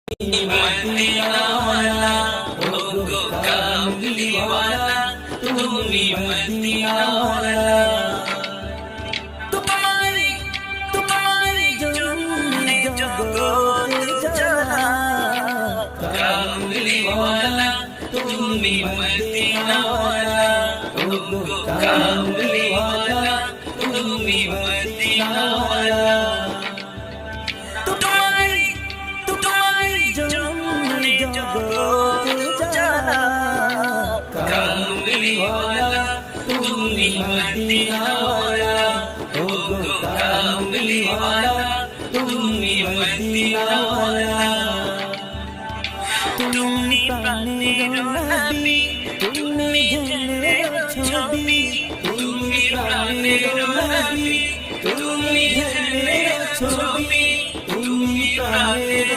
Medina वाला ओ गो कामली वाला তুমি মদিনা वाला तुम्हारी जन्नत जगत जाना कामली वाला তুমি मदीना वाला ओ गो कामली वाला তুমি मदीना वाला कामली वाला तुम्ही मदीना वाला ओ गो कामली वाला तुम्ही मदीना वाला তুমি প্রাণের নবী তুমি জানের ছবি তুমি প্রাণের নবী তুমি জানের ছবি তুমি প্রাণের